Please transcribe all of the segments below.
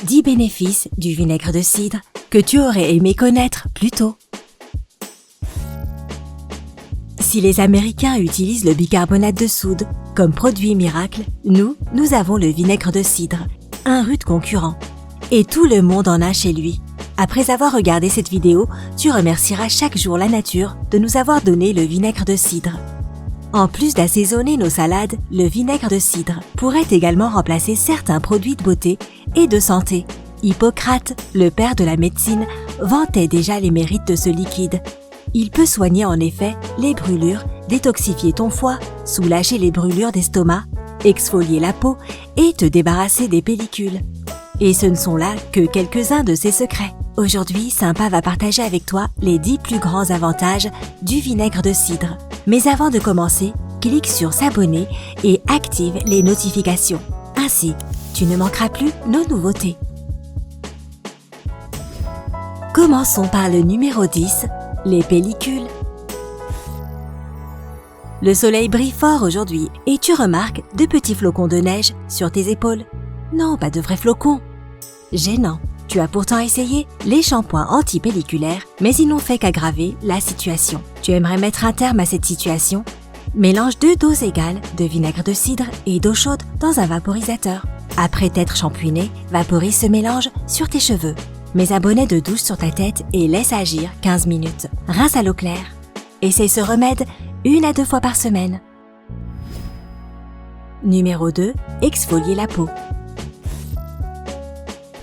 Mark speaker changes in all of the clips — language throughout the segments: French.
Speaker 1: 10 bénéfices du vinaigre de cidre que tu aurais aimé connaître plus tôt. Si les Américains utilisent le bicarbonate de soude comme produit miracle, nous avons le vinaigre de cidre, un rude concurrent. Et tout le monde en a chez lui. Après avoir regardé cette vidéo, tu remercieras chaque jour la nature de nous avoir donné le vinaigre de cidre. En plus d'assaisonner nos salades, le vinaigre de cidre pourrait également remplacer certains produits de beauté et de santé. Hippocrate, le père de la médecine, vantait déjà les mérites de ce liquide. Il peut soigner en effet les brûlures, détoxifier ton foie, soulager les brûlures d'estomac, exfolier la peau et te débarrasser des pellicules. Et ce ne sont là que quelques-uns de ses secrets. Aujourd'hui, Sympa va partager avec toi les 10 plus grands avantages du vinaigre de cidre. Mais avant de commencer, clique sur s'abonner et active les notifications. Ainsi, tu ne manqueras plus nos nouveautés. Commençons par le numéro 10, les pellicules. Le soleil brille fort aujourd'hui et tu remarques de petits flocons de neige sur tes épaules. Non, pas de vrais flocons. Gênant. Tu as pourtant essayé les shampoings anti-pelliculaires, mais ils n'ont fait qu'aggraver la situation. Tu aimerais mettre un terme à cette situation? Mélange 2 doses égales de vinaigre de cidre et d'eau chaude dans un vaporisateur. Après t'être shampooiné, vaporise ce mélange sur tes cheveux. Mets un bonnet de douche sur ta tête et laisse agir 15 minutes. Rince à l'eau claire. Essaye ce remède 1 à 2 fois par semaine. Numéro 2. Exfolier la peau.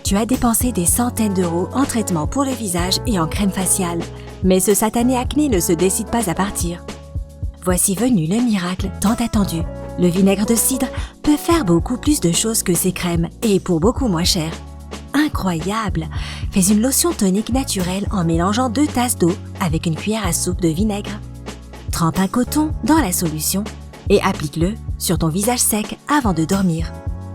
Speaker 1: Tu as dépensé des centaines d'euros en traitement pour le visage et en crème faciale, mais ce satané acné ne se décide pas à partir. Voici venu le miracle tant attendu. Le vinaigre de cidre peut faire beaucoup plus de choses que ces crèmes et pour beaucoup moins cher. Incroyable! Fais une lotion tonique naturelle en mélangeant 2 tasses d'eau avec une cuillère à soupe de vinaigre. Trempe un coton dans la solution et applique-le sur ton visage sec avant de dormir.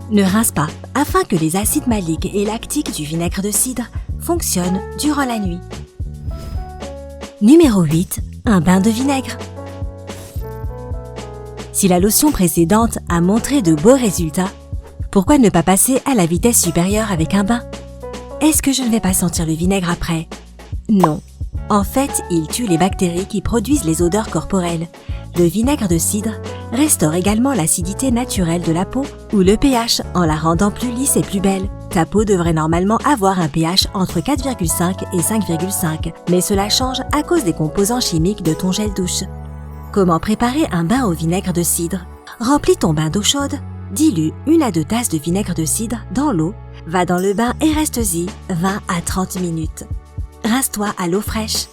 Speaker 1: Ne rince pas afin que les acides maliques et lactiques du vinaigre de cidre fonctionnent durant la nuit. Numéro 8. Un bain de vinaigre. Si la lotion précédente a montré de beaux résultats, pourquoi ne pas passer à la vitesse supérieure avec un bain? Est-ce que je ne vais pas sentir le vinaigre après? Non. En fait, il tue les bactéries qui produisent les odeurs corporelles. Le vinaigre de cidre restaure également l'acidité naturelle de la peau ou le pH en la rendant plus lisse et plus belle. Ta peau devrait normalement avoir un pH entre 4,5 et 5,5, mais cela change à cause des composants chimiques de ton gel douche. Comment préparer un bain au vinaigre de cidre? Remplis ton bain d'eau chaude, dilue 1 à 2 tasses de vinaigre de cidre dans l'eau, va dans le bain et reste-y 20 à 30 minutes. Rince-toi à l'eau fraîche.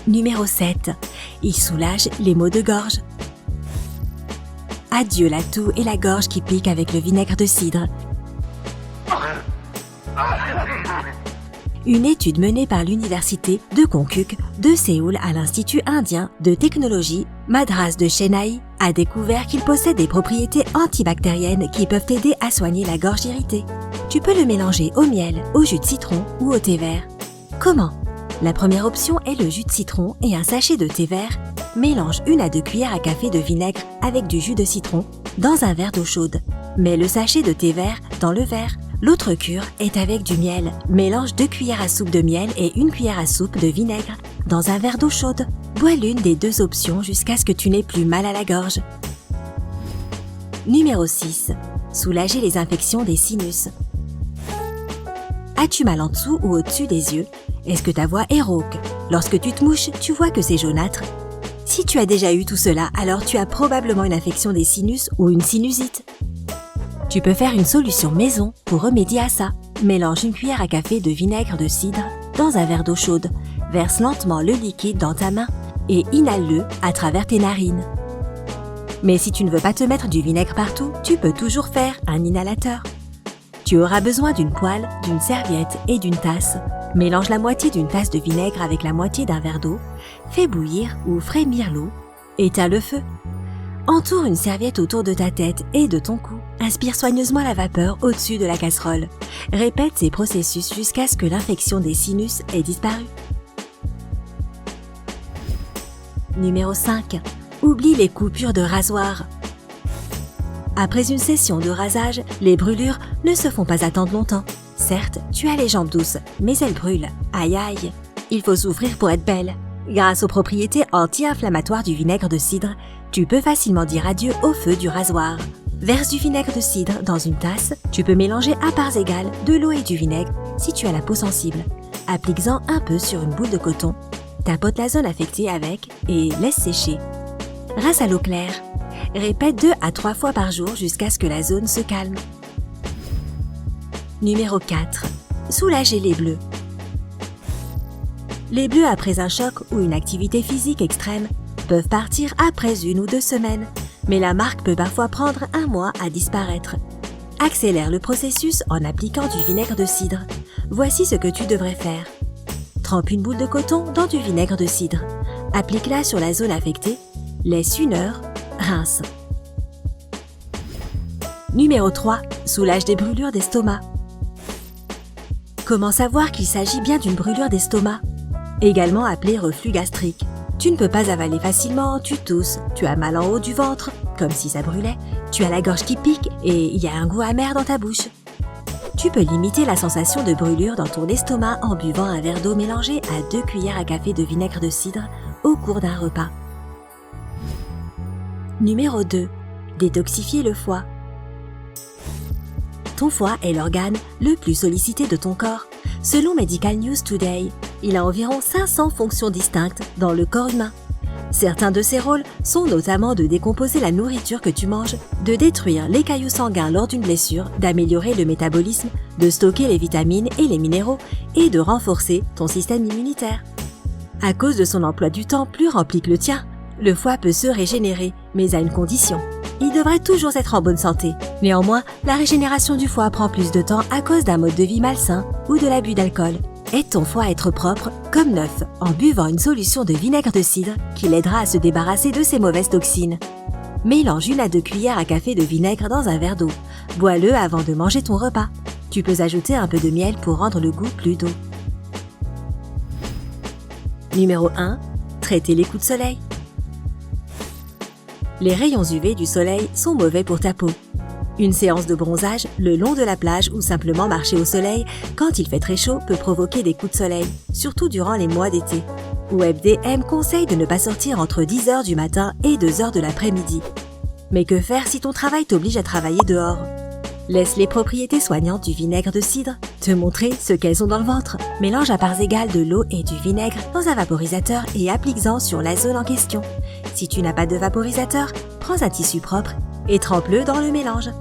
Speaker 1: Numéro 7. Il soulage les maux de gorge. Adieu la toux et la gorge qui piquent avec le vinaigre de cidre. Une étude menée par l'université de Konkuk de Séoul à l'Institut indien de technologie Madras de Chennai a découvert qu'il possède des propriétés antibactériennes qui peuvent t'aider à soigner la gorge irritée. Tu peux le mélanger au miel, au jus de citron ou au thé vert. Comment? La première option est le jus de citron et un sachet de thé vert. Mélange 1 à 2 cuillères à café de vinaigre avec du jus de citron dans un verre d'eau chaude. Mets le sachet de thé vert dans le verre. L'autre cure est avec du miel. Mélange 2 cuillères à soupe de miel et 1 cuillère à soupe de vinaigre dans un verre d'eau chaude. Bois l'une des 2 options jusqu'à ce que tu n'aies plus mal à la gorge. Numéro 6. Soulager les infections des sinus. As-tu mal en dessous ou au-dessus des yeux? Est-ce que ta voix est rauque? Lorsque tu te mouches, tu vois que c'est jaunâtre? Si tu as déjà eu tout cela, alors tu as probablement une infection des sinus ou une sinusite. Tu peux faire une solution maison pour remédier à ça. Mélange 1 cuillère à café de vinaigre de cidre dans un verre d'eau chaude. Verse lentement le liquide dans ta main et inhale-le à travers tes narines. Mais si tu ne veux pas te mettre du vinaigre partout, tu peux toujours faire un inhalateur. Tu auras besoin d'une poêle, d'une serviette et d'une tasse. Mélange la moitié d'une tasse de vinaigre avec la moitié d'un verre d'eau. Fais bouillir ou frémir l'eau. Éteins le feu. Entoure une serviette autour de ta tête et de ton cou. Inspire soigneusement la vapeur au-dessus de la casserole. Répète ces processus jusqu'à ce que l'infection des sinus ait disparu. Numéro 5. Oublie les coupures de rasoir. Après une session de rasage, les brûlures ne se font pas attendre longtemps. Certes, tu as les jambes douces, mais elles brûlent. Aïe aïe. Il faut souffrir pour être belle. Grâce aux propriétés anti-inflammatoires du vinaigre de cidre, tu peux facilement dire adieu au feu du rasoir. Verse du vinaigre de cidre dans une tasse. Tu peux mélanger à parts égales de l'eau et du vinaigre si tu as la peau sensible. Applique-en un peu sur une boule de coton. Tapote la zone affectée avec et laisse sécher. Rince à l'eau claire. Répète 2 à 3 fois par jour jusqu'à ce que la zone se calme. Numéro 4. Soulager les bleus. Les bleus après un choc ou une activité physique extrême peuvent partir après 1 ou 2 semaines, mais la marque peut parfois prendre 1 mois à disparaître. Accélère le processus en appliquant du vinaigre de cidre. Voici ce que tu devrais faire. Trempe une boule de coton dans du vinaigre de cidre. Applique-la sur la zone affectée. Laisse 1 heure. Rince. Numéro 3. Soulage des brûlures d'estomac. Comment savoir qu'il s'agit bien d'une brûlure d'estomac? Également appelée reflux gastrique. Tu ne peux pas avaler facilement, tu tousses, tu as mal en haut du ventre, comme si ça brûlait, tu as la gorge qui pique et il y a un goût amer dans ta bouche. Tu peux limiter la sensation de brûlure dans ton estomac en buvant un verre d'eau mélangé à 2 cuillères à café de vinaigre de cidre au cours d'un repas. Numéro 2. Détoxifier le foie. Ton foie est l'organe le plus sollicité de ton corps. Selon Medical News Today, il a environ 500 fonctions distinctes dans le corps humain. Certains de ses rôles sont notamment de décomposer la nourriture que tu manges, de détruire les caillots sanguins lors d'une blessure, d'améliorer le métabolisme, de stocker les vitamines et les minéraux et de renforcer ton système immunitaire. À cause de son emploi du temps plus rempli que le tien, le foie peut se régénérer, mais à une condition. Il devrait toujours être en bonne santé. Néanmoins, la régénération du foie prend plus de temps à cause d'un mode de vie malsain ou de l'abus d'alcool. Aide ton foie à être propre, comme neuf, en buvant une solution de vinaigre de cidre qui l'aidera à se débarrasser de ces mauvaises toxines. Mélange 1 à 2 cuillères à café de vinaigre dans un verre d'eau. Bois-le avant de manger ton repas. Tu peux ajouter un peu de miel pour rendre le goût plus doux. Numéro 1. Traiter les coups de soleil. Les rayons UV du soleil sont mauvais pour ta peau. Une séance de bronzage le long de la plage ou simplement marcher au soleil quand il fait très chaud peut provoquer des coups de soleil, surtout durant les mois d'été. WebDM conseille de ne pas sortir entre 10h du matin et 2h de l'après-midi. Mais que faire si ton travail t'oblige à travailler dehors? Laisse les propriétés soignantes du vinaigre de cidre te montrer ce qu'elles ont dans le ventre. Mélange à parts égales de l'eau et du vinaigre dans un vaporisateur et applique-en sur la zone en question. Si tu n'as pas de vaporisateur, prends un tissu propre et trempe-le dans le mélange.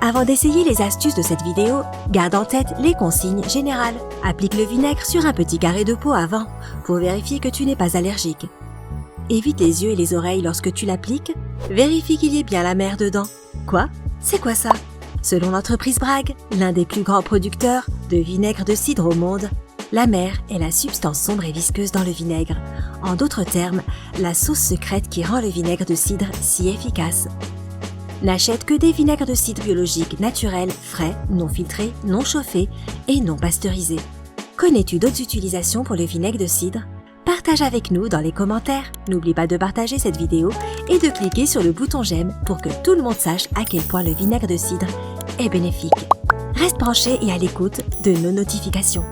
Speaker 1: Avant d'essayer les astuces de cette vidéo, garde en tête les consignes générales. Applique le vinaigre sur un petit carré de peau avant pour vérifier que tu n'es pas allergique. Évite les yeux et les oreilles lorsque tu l'appliques. Vérifie qu'il y ait bien la mer dedans. Quoi? C'est quoi ça? Selon l'entreprise Bragg, l'un des plus grands producteurs de vinaigre de cidre au monde, la mer est la substance sombre et visqueuse dans le vinaigre. En d'autres termes, la sauce secrète qui rend le vinaigre de cidre si efficace. N'achète que des vinaigres de cidre biologiques, naturels, frais, non filtrés, non chauffés et non pasteurisés. Connais-tu d'autres utilisations pour le vinaigre de cidre? Partage avec nous dans les commentaires. N'oublie pas de partager cette vidéo et de cliquer sur le bouton j'aime pour que tout le monde sache à quel point le vinaigre de cidre est bénéfique. Reste branché et à l'écoute de nos notifications.